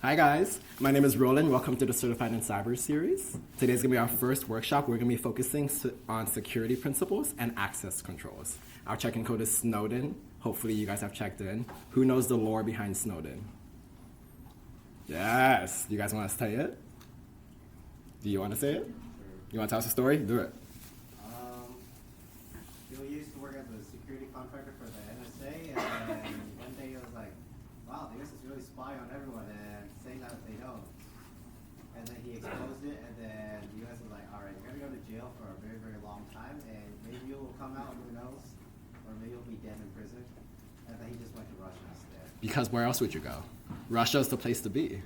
Hi guys, my name is Roland. Welcome to the Certified in Cyber series. Today's gonna be our first workshop. We're gonna be focusing on security principles and access controls. Our check-in code is Snowden. Hopefully you guys have checked in. Who knows the lore behind Snowden? Yes, you guys wanna say it? Do you wanna say it? You wanna tell us a story? Do it. Bill used to work as a security contractor for the NSA, and one day he was like, wow, the US is really spy on everyone and saying that they don't. And then he exposed it, and then the US was like, all right, you're gonna go to jail for a very, very long time, and maybe you will come out, who knows? Or maybe you'll be dead in prison. And then he just went to Russia instead. Because where else would you go? Russia's the place to be.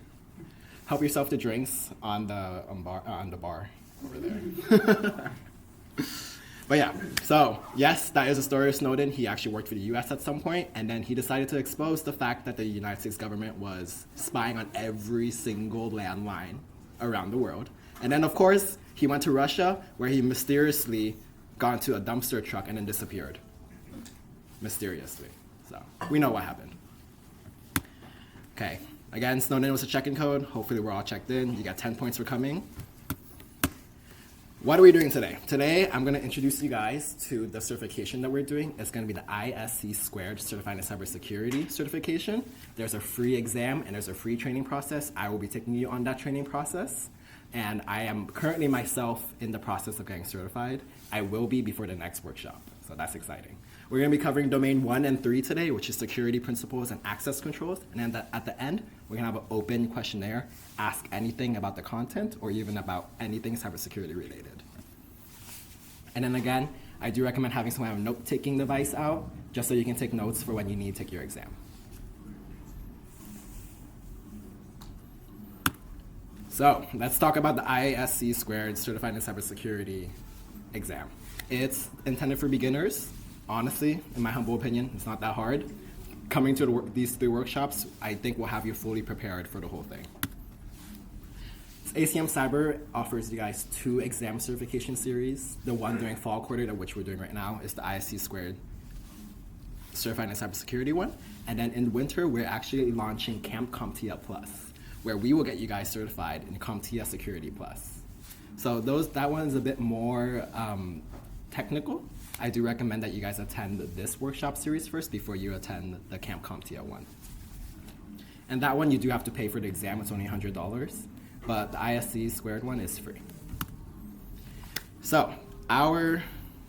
Help yourself to drinks on the bar over there. But yeah, so yes, that is a story of Snowden. He actually worked for the US at some point, and then he decided to expose the fact that the United States government was spying on every single landline around the world. And then of course, he went to Russia, where he mysteriously got into a dumpster truck and then disappeared. Mysteriously. So we know what happened. Okay, again, Snowden was a check-in code. Hopefully we're all checked in. You got 10 points for coming. What are we doing today? Today, I'm going to introduce you guys to the certification that we're doing. It's going to be the ISC Squared Certified in Cybersecurity certification. There's a free exam and there's a free training process. I will be taking you on that training process. And I am currently myself in the process of getting certified. I will be before the next workshop, so that's exciting. We're going to be covering domain 1 and 3 today, which is security principles and access controls. And then at the end, we're going to have an open questionnaire. Ask anything about the content or even about anything cybersecurity related. And then again, I do recommend having some kind of note-taking device out, just so you can take notes for when you need to take your exam. So let's talk about the ISC Squared Certified in Cybersecurity exam. It's intended for beginners. Honestly, in my humble opinion, it's not that hard. Coming to these 3 workshops, I think will have you fully prepared for the whole thing. ACM Cyber offers you guys 2 exam certification series. The one during fall quarter, which we're doing right now, is the ISC Squared Certified in Cybersecurity one. And then in winter, we're actually launching Camp CompTIA Plus, where we will get you guys certified in CompTIA Security Plus. So that one is a bit more technical. I do recommend that you guys attend this workshop series first before you attend the Camp CompTIA one. And that one, you do have to pay for the exam. It's only $100. But the ISC Squared one is free. So our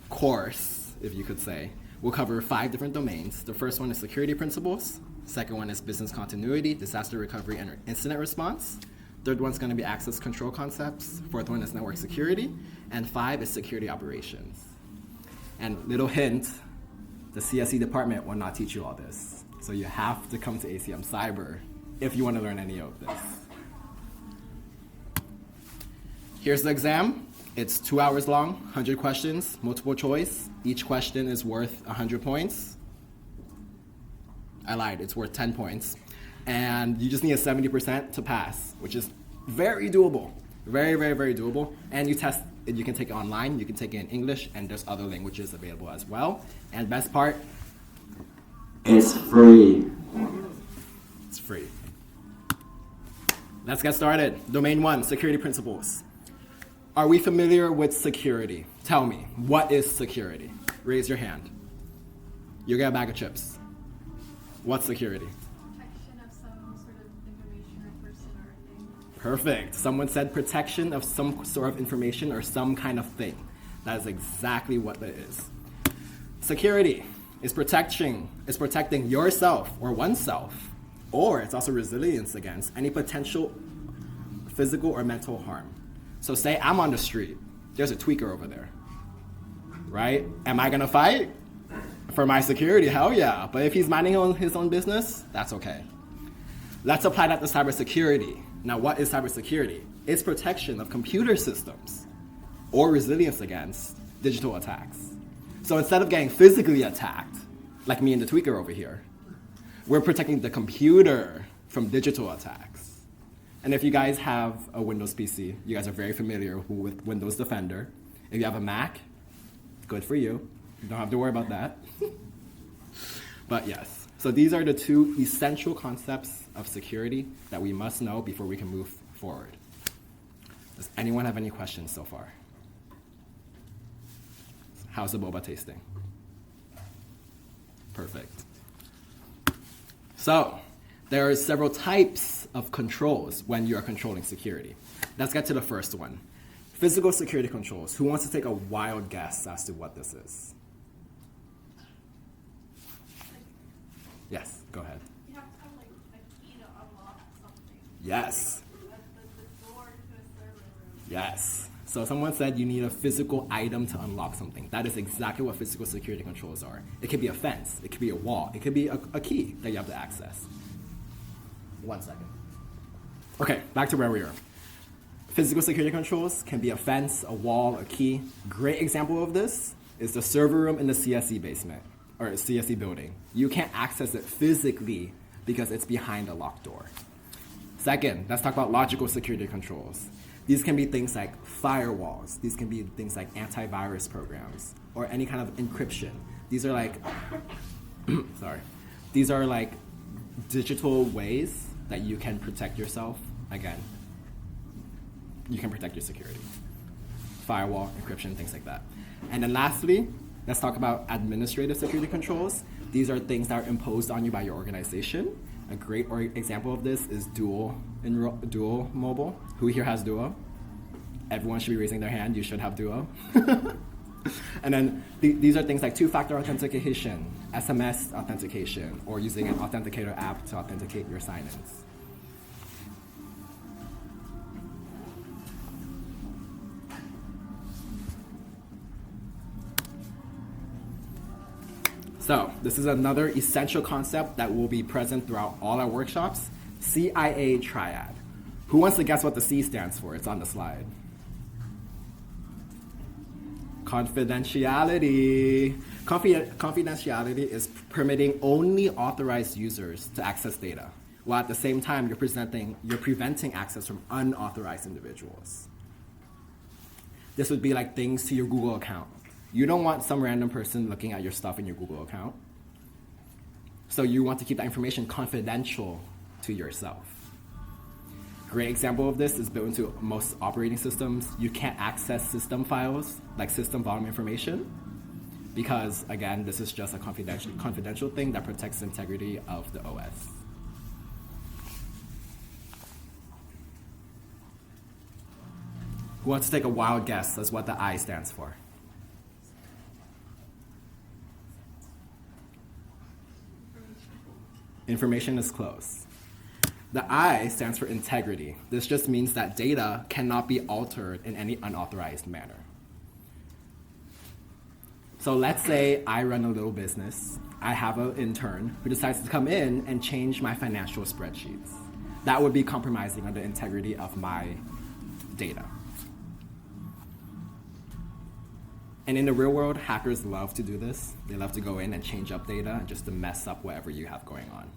course, if you could say, will cover 5 different domains. The first one is security principles. Second one is business continuity, disaster recovery, and incident response. Third one's going to be access control concepts. Fourth one is network security. And 5 is security operations. And little hint, the CSE department will not teach you all this. So you have to come to ACM Cyber if you want to learn any of this. Here's the exam. It's 2 hours long, 100 questions, multiple choice. Each question is worth 100 points. I lied, it's worth 10 points. And you just need a 70% to pass, which is very doable. Very, very, very doable. And you can take it online, you can take it in English, and there's other languages available as well. And best part, it's free. It's free. Let's get started. Domain 1, security principles. Are we familiar with security? Tell me, what is security? Raise your hand. You get a bag of chips. What's security? Protection of some sort of information or person or thing. Perfect. Someone said protection of some sort of information or some kind of thing. That is exactly what that is. Security is protecting yourself or oneself, or it's also resilience against any potential physical or mental harm. So say I'm on the street, there's a tweaker over there, right? Am I gonna fight? For my security, hell yeah. But if he's minding his own business, that's okay. Let's apply that to cybersecurity. Now, what is cybersecurity? It's protection of computer systems or resilience against digital attacks. So instead of getting physically attacked, like me and the tweaker over here, we're protecting the computer from digital attacks. And if you guys have a Windows PC, you guys are very familiar with Windows Defender. If you have a Mac, good for you. You don't have to worry about that. But yes, So these are the two essential concepts of security that we must know before we can move forward. Does anyone have any questions so far? How's the boba tasting? Perfect. So there are several types of controls when you are controlling security. Let's get to the first one. Physical security controls. Who wants to take a wild guess as to what this is? Yes, go ahead. You have to have like a key to unlock something. Yes. The door to a server room. Yes. So someone said you need a physical item to unlock something. That is exactly what physical security controls are. It could be a fence. It could be a wall. It could be a key that you have to access. 1 second. Okay, back to where we are. Physical security controls can be a fence, a wall, a key. Great example of this is the server room in the CSE basement or CSE building. You can't access it physically because it's behind a locked door. Second, let's talk about logical security controls. These can be things like firewalls. These can be things like antivirus programs or any kind of encryption. These are like, these are like digital ways that you can protect yourself. Again, you can protect your security. Firewall, encryption, things like that. And then lastly, let's talk about administrative security controls. These are things that are imposed on you by your organization. A great example of this is Duo Mobile. Who here has Duo? Everyone should be raising their hand. You should have Duo. And then these are things like two-factor authentication, SMS authentication, or using an authenticator app to authenticate your sign-ins. So this is another essential concept that will be present throughout all our workshops, CIA triad. Who wants to guess what the C stands for? It's on the slide. Confidentiality. Confidentiality is permitting only authorized users to access data, while at the same time you're preventing access from unauthorized individuals. This would be like things to your Google account. You don't want some random person looking at your stuff in your Google account. So you want to keep that information confidential to yourself. Great example of this is built into most operating systems. You can't access system files, like system volume information, because again, this is just a confidential thing that protects the integrity of the OS. Who wants to take a wild guess as what the I stands for? Information is close. The I stands for integrity. This just means that data cannot be altered in any unauthorized manner. So let's say I run a little business. I have an intern who decides to come in and change my financial spreadsheets. That would be compromising on the integrity of my data. And in the real world, hackers love to do this. They love to go in and change up data and just to mess up whatever you have going on.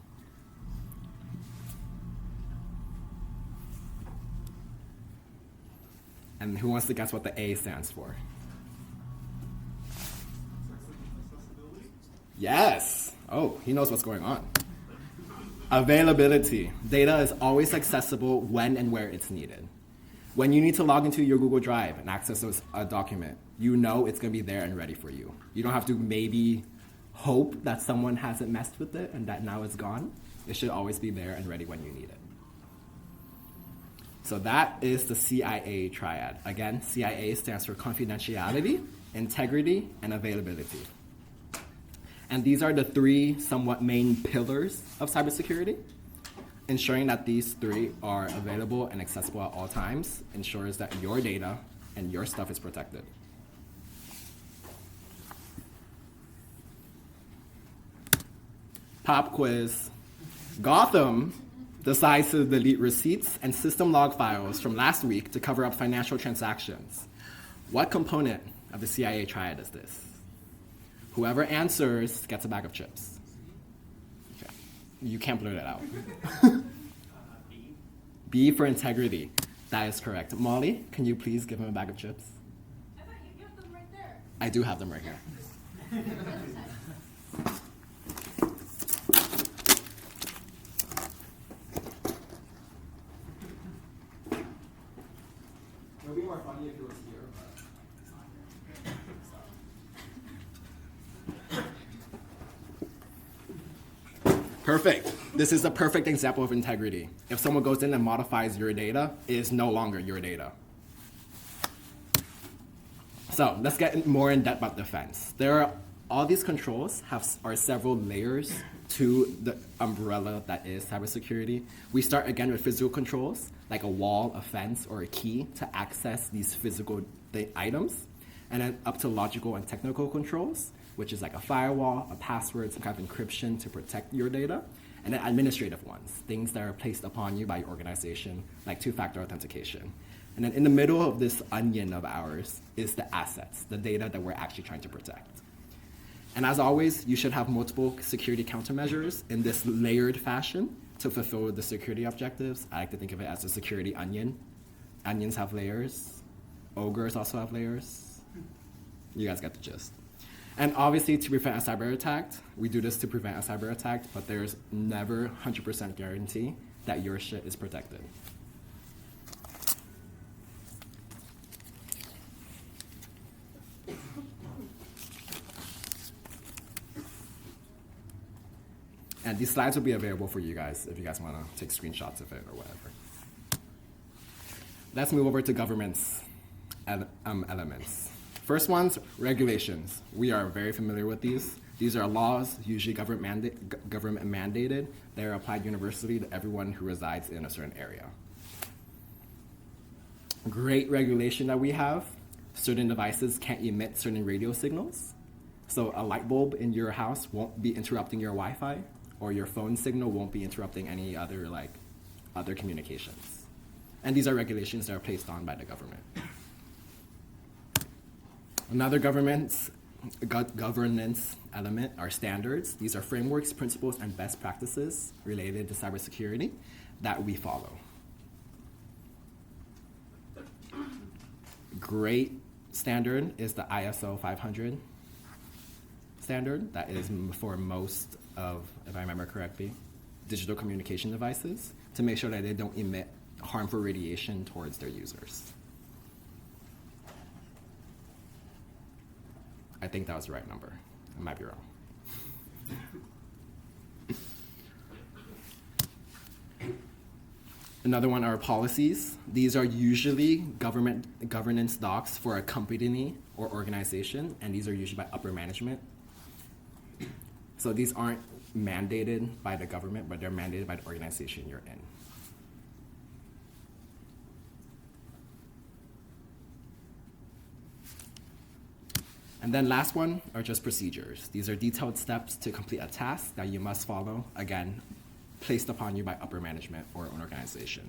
And who wants to guess what the A stands for? Yes. Oh, he knows what's going on. Availability. Data is always accessible when and where it's needed. When you need to log into your Google Drive and access a document, you know it's going to be there and ready for you. You don't have to maybe hope that someone hasn't messed with it and that now it's gone. It should always be there and ready when you need it. So that is the CIA triad. Again, CIA stands for confidentiality, integrity, and availability. And these are the three somewhat main pillars of cybersecurity. Ensuring that these three are available and accessible at all times ensures that your data and your stuff is protected. Pop quiz. Gotham decides to delete receipts and system log files from last week to cover up financial transactions. What component of the CIA triad is this? Whoever answers gets a bag of chips. Okay. You can't blurt it out. B for integrity. That is correct. Molly, can you please give him a bag of chips? I thought you have them right there. I do have them right here. more funny if it was here, but it's not here. Perfect. This is a perfect example of integrity. If someone goes in and modifies your data, it is no longer your data. So let's get more in depth about defense. All these controls are several layers to the umbrella that is cybersecurity. We start again with physical controls, like a wall, a fence, or a key to access these physical items, and then up to logical and technical controls, which is like a firewall, a password, some kind of encryption to protect your data, and then administrative ones, things that are placed upon you by your organization, like two-factor authentication. And then in the middle of this onion of ours is the assets, the data that we're actually trying to protect. And as always, you should have multiple security countermeasures in this layered fashion to fulfill the security objectives. I like to think of it as a security onion. Onions have layers. Ogres also have layers. You guys get the gist. And obviously, to prevent a cyber attack, we do this to prevent a cyber attack, but there's never 100% guarantee that your shit is protected. And these slides will be available for you guys if you guys want to take screenshots of it or whatever. Let's move over to government's elements. First one's regulations. We are very familiar with these. These are laws, usually government mandated. They are applied universally to everyone who resides in a certain area. Great regulation that we have. Certain devices can't emit certain radio signals. So a light bulb in your house won't be interrupting your Wi-Fi, or your phone signal won't be interrupting any other communications. And these are regulations that are placed on by the government. Another governance element are standards. These are frameworks, principles, and best practices related to cybersecurity that we follow. Great standard is the ISO 500 standard that is for most of, if I remember correctly, digital communication devices to make sure that they don't emit harmful radiation towards their users. I think that was the right number. I might be wrong. Another one are policies. These are usually government governance docs for a company or organization, and these are usually by upper management. So these aren't mandated by the government, but they're mandated by the organization you're in. And then last one are just procedures. These are detailed steps to complete a task that you must follow, again, placed upon you by upper management or an organization.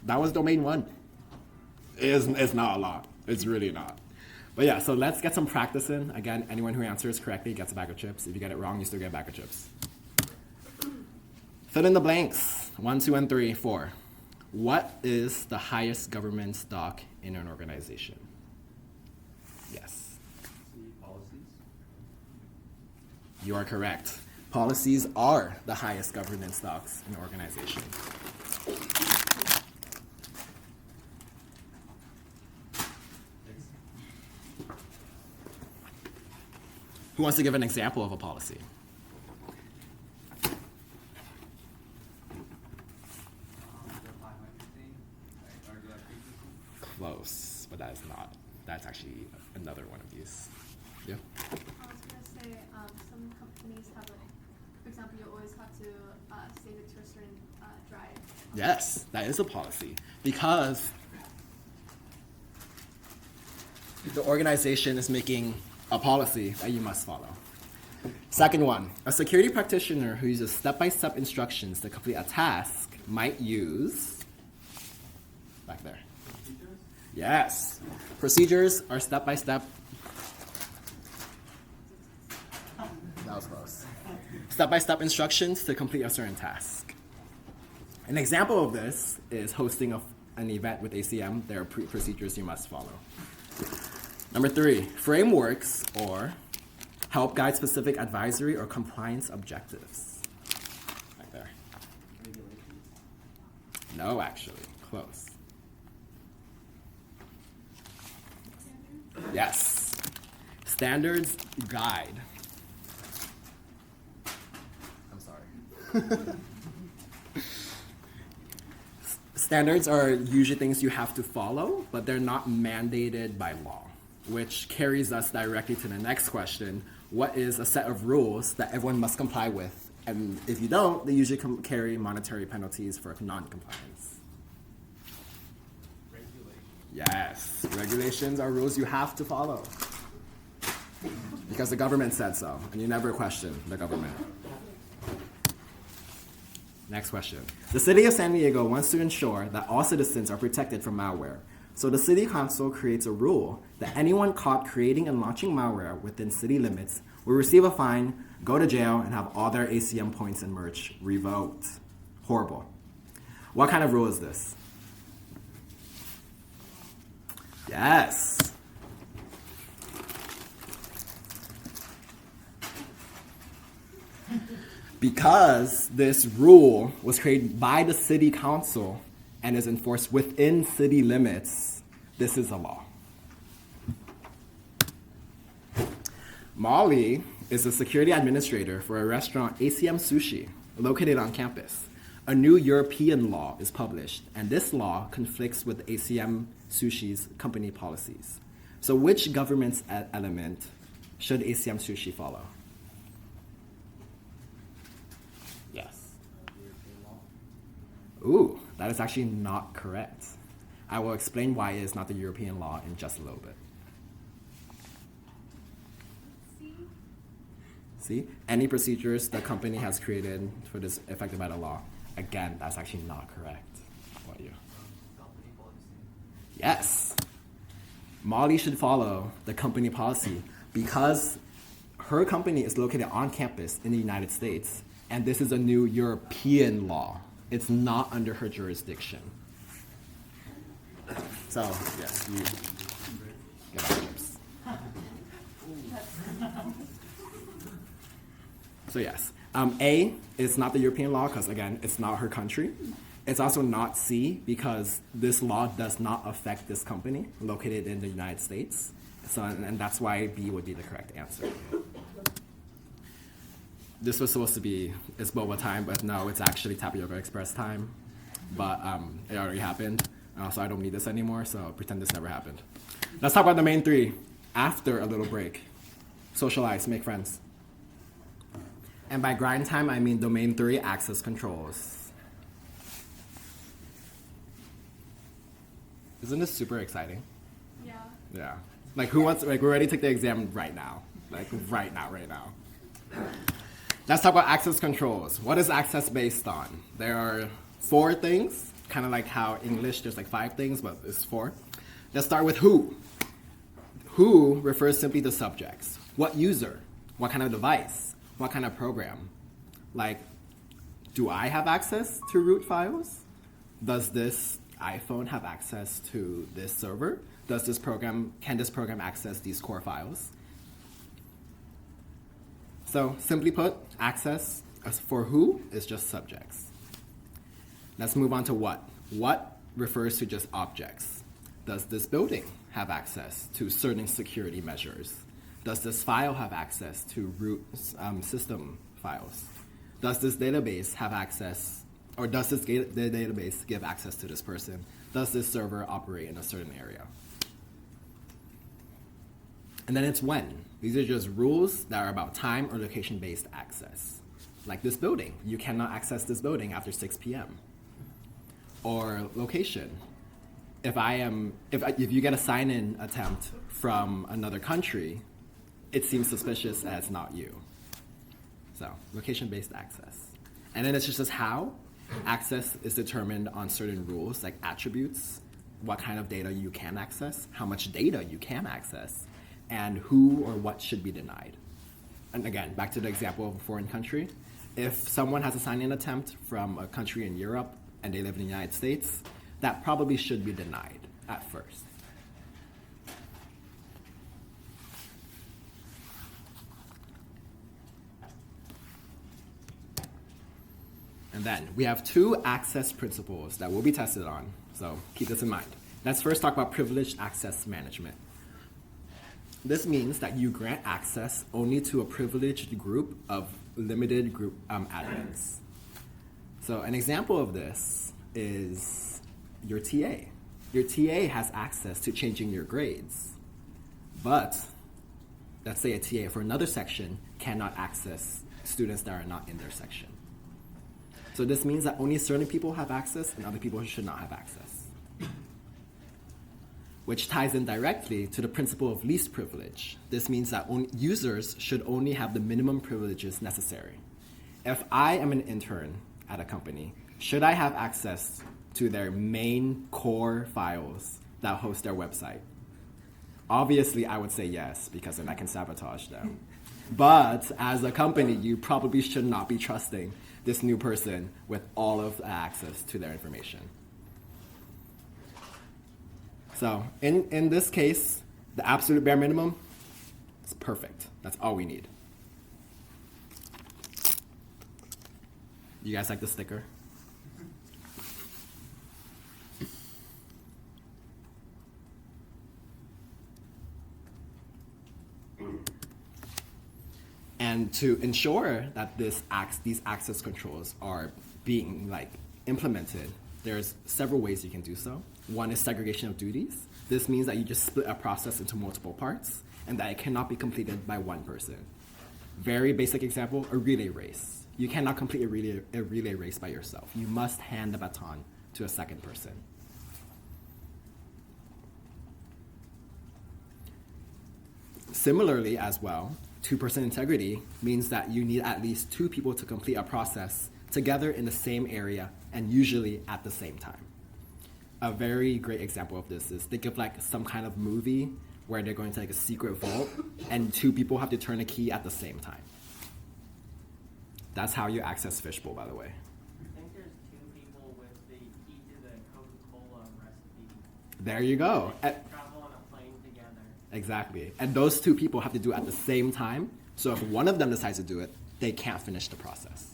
That was domain one. It's not a lot. It's really not. But yeah, so let's get some practice in. Again, anyone who answers correctly gets a bag of chips. If you get it wrong, you still get a bag of chips. Fill in the blanks. 1, 2, and 3, 4. What is the highest government stock in an organization? Yes. Policies. You are correct. Policies are the highest governance stocks in an organization. Who wants to give an example of a policy? The 500 thing, or the frequency. Close, but that is not. That's actually another one of these. Yeah. I was gonna say, some companies have for example, you always have to save it to a certain drive. Yes, that is a policy because the organization is making a policy that you must follow. Second one, a security practitioner who uses step-by-step instructions to complete a task might use, back there. Procedures? Yes, procedures are step-by-step. That was close. Step-by-step instructions to complete a certain task. An example of this is hosting an event with ACM, there are procedures you must follow. Number 3, frameworks or help guide specific advisory or compliance objectives. Right there. Regulations. No, actually, close. Yes. Standards guide. I'm sorry. Standards are usually things you have to follow, but they're not mandated by law, which carries us directly to the next question. What is a set of rules that everyone must comply with? And if you don't, they usually carry monetary penalties for non-compliance. Yes, regulations are rules you have to follow. Because the government said so, and you never question the government. Next question. The city of San Diego wants to ensure that all citizens are protected from malware. So the city council creates a rule that anyone caught creating and launching malware within city limits will receive a fine, go to jail, and have all their ACM points and merch revoked. Horrible. What kind of rule is this? Yes. Because this rule was created by the city council and is enforced within city limits, this is a law. Molly is a security administrator for a restaurant, ACM Sushi, located on campus. A new European law is published, and this law conflicts with ACM Sushi's company policies. So which government's element should ACM Sushi follow? Yes. Ooh, that is actually not correct. I will explain why it is not the European law in just a little bit. See? Any procedures the company has created for this affected by the law. Again, that's actually not correct. What you? Company policy. Yes. Molly should follow the company policy because her company is located on campus in the United States, and this is a new European law. It's not under her jurisdiction. So, yes, you get our chips. So yes, A is not the European law because, again, it's not her country. It's also not C because this law does not affect this company located in the United States. So, and that's why B would be the correct answer. This was supposed to be, it's boba time, but no, it's actually Tapioca Express time. But it already happened, so I don't need this anymore, so pretend this never happened. Let's talk about the main 3 after a little break. Socialize, make friends. And by grind time, I mean domain 3, access controls. Isn't this super exciting? Yeah. Yeah. Like who wants, like we're ready to take the exam right now. Like right now. Let's talk about access controls. What is access based on? There are 4 things, kind of like how English, there's like 5 things, but it's 4. Let's start with who. Who refers simply to subjects. What user? What kind of device? What kind of program? Like, do I have access to root files? Does this iPhone have access to this server? Can this program access these core files? So simply put, access for who is just subjects. Let's move on to what. What refers to just objects. Does this building have access to certain security measures? Does this file have access to root system files? Does this database have access, or does this database give access to this person? Does this server operate in a certain area? And then it's when. These are just rules that are about time or location-based access. Like this building, you cannot access this building after 6 p.m. Or location. If you get a sign-in attempt from another country, it seems suspicious as not you. So, location-based access. And then it's just how access is determined on certain rules, like attributes, what kind of data you can access, how much data you can access, and who or what should be denied. And again, back to the example of a foreign country. If someone has a sign-in attempt from a country in Europe and they live in the United States, that probably should be denied at first. And then we have two access principles that will be tested on, so keep this in mind. Let's first talk about privileged access management. This means that you grant access only to a privileged group of limited group admins. So an example of this is your TA. Your TA has access to changing your grades, but let's say a TA for another section cannot access students that are not in their section. So this means that only certain people have access and other people should not have access, which ties in directly to the principle of least privilege. This means that users should only have the minimum privileges necessary. If I am an intern at a company, should I have access to their main core files that host their website? Obviously, I would say yes, because then I can sabotage them. But as a company, you probably should not be trusting this new person with all of the access to their information. So in this case, the absolute bare minimum is perfect. That's all we need. You guys like the sticker? And to ensure that these access controls are being implemented, there's several ways you can do so. One is segregation of duties. This means that you just split a process into multiple parts and that it cannot be completed by one person. Very basic example, a relay race. You cannot complete a relay race by yourself. You must hand the baton to a second person. Similarly as well, 2% integrity means that you need at least two people to complete a process together in the same area and usually at the same time. A very great example of this is think of some kind of movie where they're going to a secret vault and two people have to turn a key at the same time. That's how you access Fishbowl, by the way. I think there's two people with the key to the Coca-Cola recipe. There you go. They travel on a plane together. Exactly. And those two people have to do it at the same time. So if one of them decides to do it, they can't finish the process.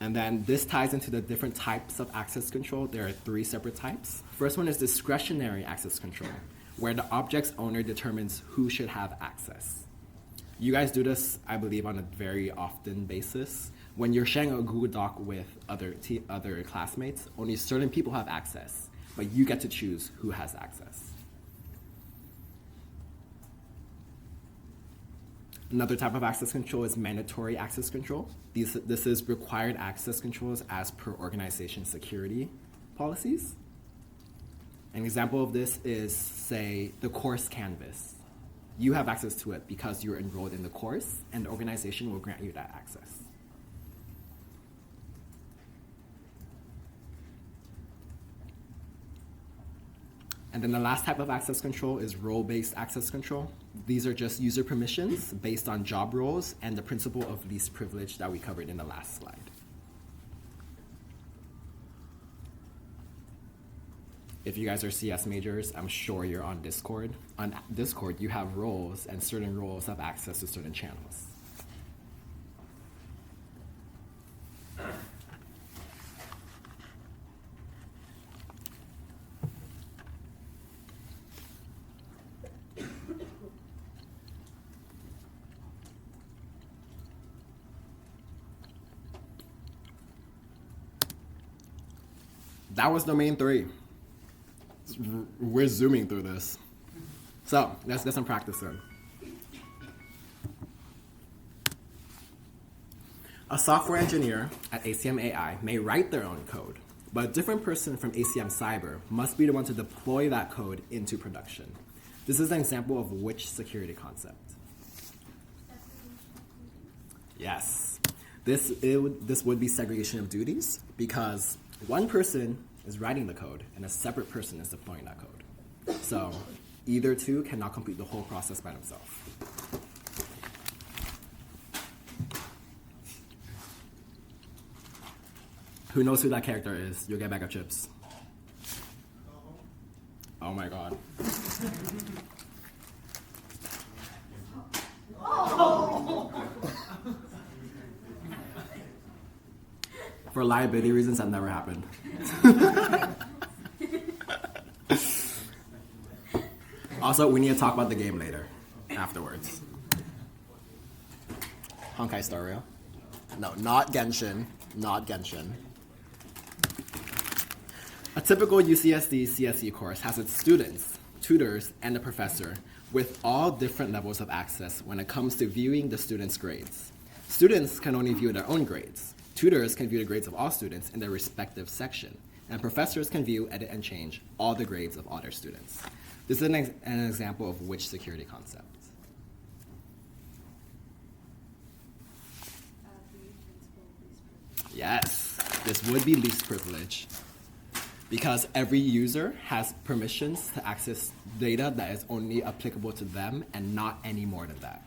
And then this ties into the different types of access control. There are three separate types. First one is discretionary access control, where the object's owner determines who should have access. You guys do this, I believe, on a very often basis. When you're sharing a Google Doc with other classmates, only certain people have access, but you get to choose who has access. Another type of access control is mandatory access control. This is required access controls as per organization security policies. An example of this is, say, the course canvas. You have access to it because you're enrolled in the course, and the organization will grant you that access. And then the last type of access control is role-based access control. These are just user permissions based on job roles and the principle of least privilege that we covered in the last slide. If you guys are CS majors, I'm sure you're on Discord. On Discord, you have roles, and certain roles have access to certain channels. That was the main three. We're zooming through this. So let's get some practice in. A software engineer at ACM AI may write their own code, but a different person from ACM Cyber must be the one to deploy that code into production. This is an example of which security concept? Yes. This would be segregation of duties because one person is writing the code and a separate person is deploying that code. So Either two cannot complete the whole process by themselves. Who knows who that character is? You'll get a bag of chips. Oh my god. For liability reasons, that never happened. Also, we need to talk about the game later, afterwards. Honkai Star Rail? No, not Genshin. Not Genshin. A typical UCSD CSE course has its students, tutors, and a professor with all different levels of access when it comes to viewing the students' grades. Students can only view their own grades. Tutors can view the grades of all students in their respective section. And professors can view, edit, and change all the grades of all their students. This is an example of which security concept? Yes, this would be least privilege because every user has permissions to access data that is only applicable to them and not any more than that.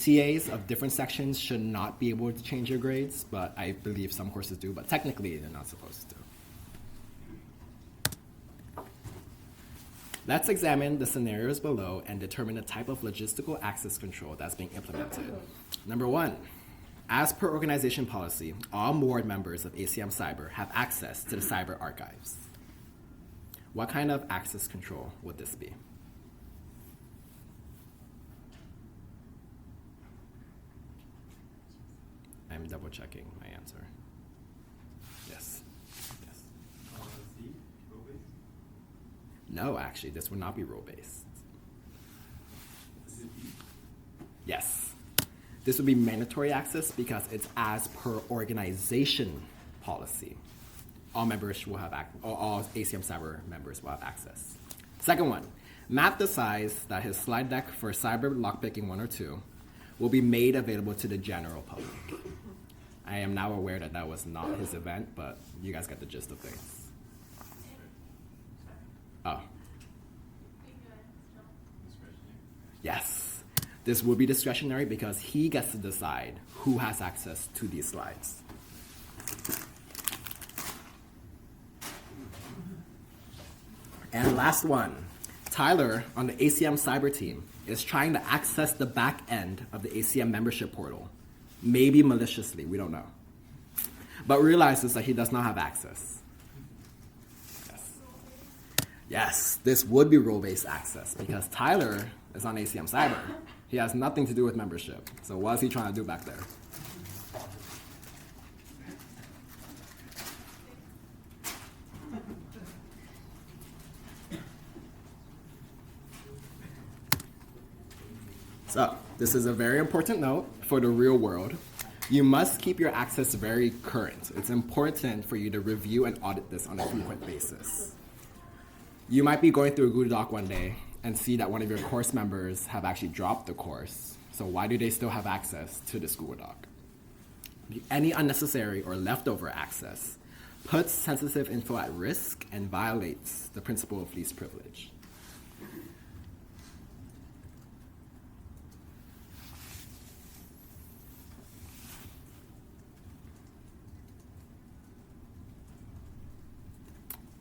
TAs of different sections should not be able to change your grades, but I believe some courses do, but technically they're not supposed to. Let's examine the scenarios below and determine the type of logistical access control that's being implemented. Number one, as per organization policy, all board members of ACM Cyber have access to the cyber archives. What kind of access control would this be? I'm double checking my answer. Yes. Yes. C, role-based? No, actually, this would not be role-based. Is it B? Yes. This would be mandatory access because it's as per organization policy. All members will have all ACM Cyber members will have access. Second one, Matt decides that his slide deck for Cyber Lockpicking 1 or 2 will be made available to the general public. I am now aware that that was not his event, but you guys get the gist of things. Oh. Yes. This will be discretionary because he gets to decide who has access to these slides. And last one, Tyler on the ACM Cyber team is trying to access the back end of the ACM membership portal, maybe maliciously, we don't know, but realizes that he does not have access. Yes, yes, this would be role-based access because Tyler is on ACM Cyber. He has nothing to do with membership, so what is he trying to do back there? So, this is a very important note for the real world. You must keep your access very current. It's important for you to review and audit this on a frequent basis. You might be going through a Google Doc one day and see that one of your course members have actually dropped the course. So why do they still have access to this Google Doc? Any unnecessary or leftover access puts sensitive info at risk and violates the principle of least privilege.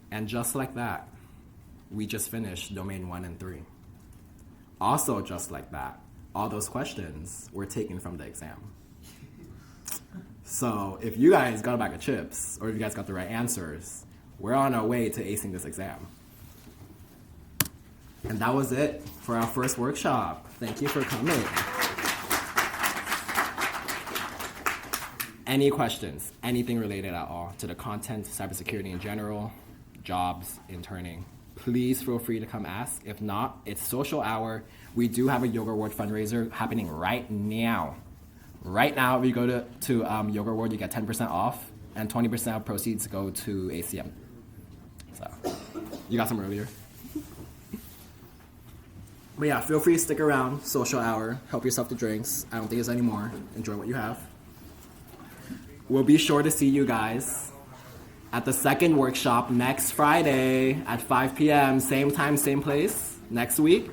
And just like that, we just finished domain 1 and 3. Also just like that, all those questions were taken from the exam. So if you guys got a bag of chips, or if you guys got the right answers, we're on our way to acing this exam. And that was it for our first workshop. Thank you for coming. Any questions, anything related at all to the content, cybersecurity in general, jobs, interning, please feel free to come ask. If not, it's social hour. We do have a Yoga Award fundraiser happening right now. Right now, if you go to Yoga Award, you get 10% off, and 20% of proceeds go to ACM. So, you got some earlier. But yeah, feel free to stick around, social hour, help yourself to drinks. I don't think there's any more. Enjoy what you have. We'll be sure to see you guys at the second workshop next Friday at 5 p.m. Same time, same place next week.